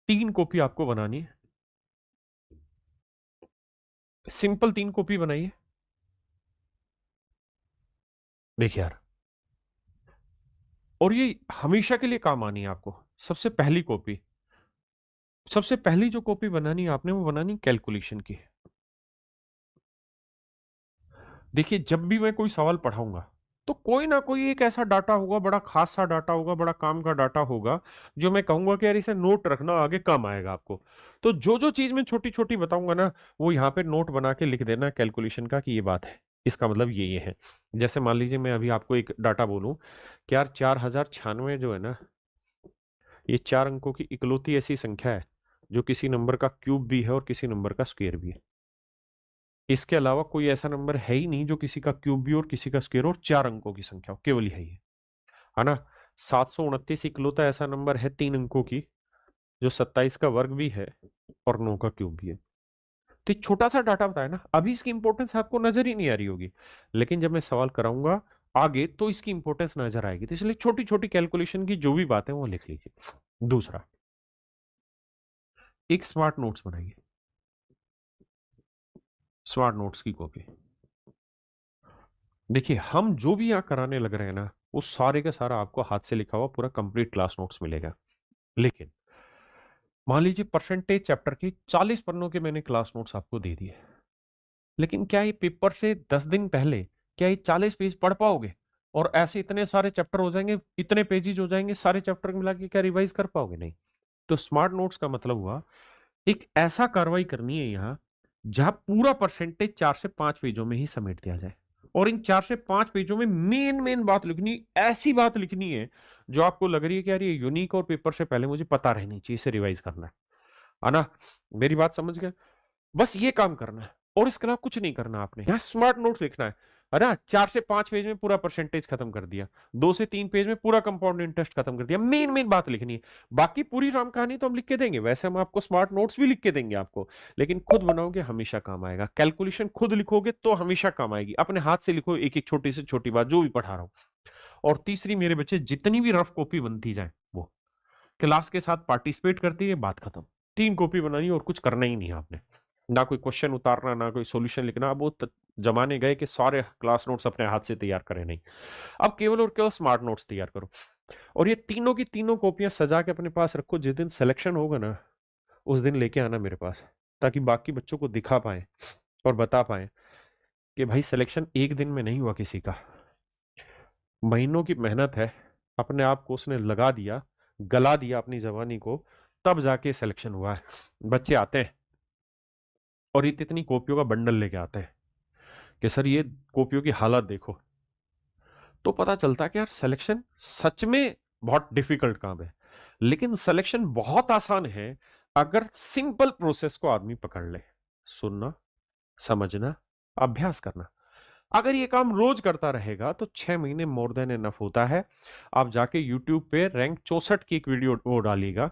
3 copy आपको बनानी है। सिंपल 3 कॉपी बनाइए। देखिए यार, और ये हमेशा के लिए काम आनी है आपको। सबसे पहली कॉपी, सबसे पहली जो कॉपी बनानी है आपने, वो बनानी है कैलकुलेशन की। देखिए, जब भी मैं कोई सवाल पढ़ाऊँगा, तो कोई ना कोई एक ऐसा डाटा होगा, बड़ा ख़ास सा डाटा होगा, बड़ा काम का डाटा होगा, जो मैं कहूँगा कि यार इसे नोट रखना, आगे काम आएगा आपको। तो जो-जो चीज़ मैं छोटी-छोटी बताऊँगा ना, वो यहाँ पे नोट बना के लिख देना कैलकुलेशन का कि ये बात है। इसका मतलब ये है। जैसे मान लीजिए मैं अभी आपको एक डाटा बोलूँ कि यार 4096 जो है ना, ये 4 अंकों की इकलौती ऐसी संख्या है, जो किसी नंबर का क्यूब भी है और किसी नंबर का स्क्वायर भी है। इसके अलावा कोई ऐसा नंबर है ही नहीं जो किसी का क्यूब भी और किसी का स्क्वायर और 4 अंकों की संख्या हो, केवल यही है ना? 729 इकलौता ऐसा नंबर है 3 अंकों की, जो 27 का वर्ग भी है और 9 का क्यूब भी है। तो एक छोटा-सा डाटा बताया ना, अभी इसकी इंपॉर्टेंस आपको नज़र ही नहीं आ रही होगी, लेकिन जब मैं सवाल कराऊँगा आगे तो इसकी इंपॉर्टेंस नज़र आएगी। तो इसलिए छोटी-छोटी कैलकुलेशन की जो भी बात है वो लिख लीजिए। दूसरा, एक स्मार्ट नोट्स बनाइए, स्मार्ट नोट्स की कॉपी। देखिए, हम जो भी यहाँ कराने लग रहे हैं ना, वो सारे का सारा आपको हाथ से लिखा हुआ पूरा कंप्लीट क्लास नोट्स मिलेगा। लेकिन मान लीजिए परसेंटेज चैप्टर की 40 पन्नों के मैंने क्लास नोट्स आपको दे दिए। लेकिन क्या ये पेपर से 10 दिन पहले क्या ये 40 पेज पढ़ पाओगे? और ऐसे इतने सारे चैप्टर हो जाएँगे, इतने पेजेज़ हो जाएँगे, सारे चैप्टर मिला के क्या रिवाइज़ कर पाओगे? नहीं। तो स्मार्ट नोट्स का मतलब हुआ, एक ऐसा कार्रवाई करनी है यहाँ, जहाँ पूरा परसेंटेज 4 से 5 पेजों में ही समेट दिया जाए। और इन 4 से 5 पेजों में मेन-मेन बात लिखनी, ऐसी बात लिखनी है, जो आपको लग रही है कि यार ये यूनिक और पेपर से पहले मुझे पता रहनी चाहिए, इसे रिवाइज़ करना है ना? मेरी बात समझ गए? बस ये काम करना है और इसके अलावा कुछ नहीं करना आपने। यहाँ स्मार्ट नोट्स लिखना है ना? 4 से 5 पेज में पूरा परसेंटेज खत्म कर दिया। 2 से 3 पेज में पूरा कंपाउंड इंटरेस्ट खत्म कर दिया। मेन-मेन बात लिखनी है। बाकी पूरी राम कहानी तो हम लिख के देंगे। वैसे हम आपको स्मार्ट नोट्स भी लिख के देंगे आपको। लेकिन खुद बनाओगे हमेशा काम आएगा। कैलकुलेशन खुद लिखोगे तो हमेशा काम आएगी। अपने हाथ से लिखो एक-एक छोटी से छोटी बात जो भी पढ़ा रहा हूँ। और तीसरी मेरे बच्चे, जितनी भी रफ कॉपी बनती जाए वो क्लास के साथ पार्टिसिपेट करती है, बात खत्म। 3 कॉपी बनानी है और कुछ करना ही नहीं है आपने। ना कोई क्वेश्चन उतारना, ना कोई सॉल्यूशन लिखना। अब वो जमाने गए कि सारे क्लास नोट्स अपने हाथ से तैयार करें, नहीं। अब केवल और केवल स्मार्ट नोट्स तैयार करो। और ये तीनों की तीनों कॉपियां सजा के अपने पास रखो। जिस दिन सिलेक्शन होगा ना, उस दिन लेके आना मेरे पास, ताकि बाकी बच्चों को दिखा पाए और बता पाए कि भाई सिलेक्शन एक दिन में नहीं हुआ किसी का। महीनों की मेहनत है, अपने आप को उसने लगा दिया, गला दिया अपनी जवानी को, तब जाके सिलेक्शन हुआ है। बच्चे आते हैं और इतनी कॉपियों का बंडल लेके आते हैं कि सर ये कॉपियों की हालत देखो। तो पता चलता है कि यार सिलेक्शन सच में बहुत डिफिकल्ट काम है, लेकिन सिलेक्शन बहुत आसान है अगर सिंपल प्रोसेस को आदमी पकड़ ले। सुनना, समझना, अभ्यास करना। अगर ये काम रोज करता रहेगा तो 6 महीने मोर देन इनफ होता है। आप जाके यूट्यूब पे रैंक 64 की एक वीडियो वो डालिएगा,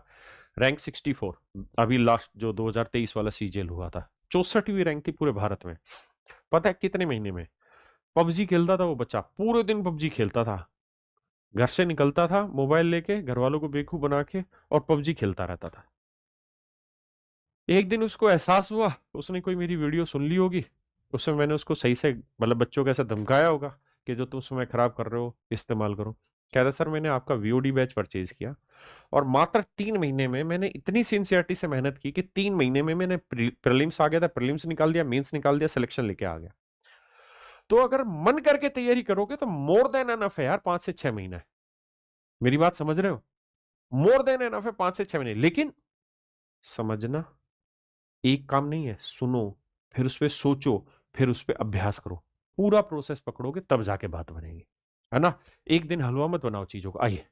रैंक 64। अभी लास्ट जो 2023 वाला सीजीएल हुआ था, 64वीं रैंक थी पूरे भारत में। पता है कितने महीने में? पबजी खेलता था वो बच्चा, पूरे दिन पबजी खेलता था। घर से निकलता था मोबाइल लेके, घर वालों को बेवकूफ बना के, और पबजी खेलता रहता था। एक दिन उसको एहसास हुआ, उसने कोई मेरी वीडियो सुन ली होगी, उसमें मैंने उसको सही से मतलब बच्चों को ऐसा धमकाया होगा कि जो तुम समय खराब कर रहे हो इस्तेमाल करो। कहता सर मैंने आपका वीओडी बैच परचेज किया और मात्र 3 महीने में मैंने इतनी सिंसियरिटी से मेहनत की कि 3 महीने में मैंने प्रीलिम्स आ गया था, प्रीलिम्स निकाल दिया, मेंस निकाल दिया, सिलेक्शन लेके आ गया। तो अगर मन करके तैयारी करोगे तो मोर देन एनफ है यार, 5 से 6 महीना है। मेरी बात समझ रहे हो? मोर देन एनफ है 5 से 6 महीने। लेकिन समझना एक काम नहीं है, सुनो, फिर उस पे सोचो, फिर उस पे अभ्यास करो। पूरा प्रोसेस पकड़ोगे तब जाके बात बनेगी। है ना? एक दिन हलवा मत बनाओ चीज़ों का। आइए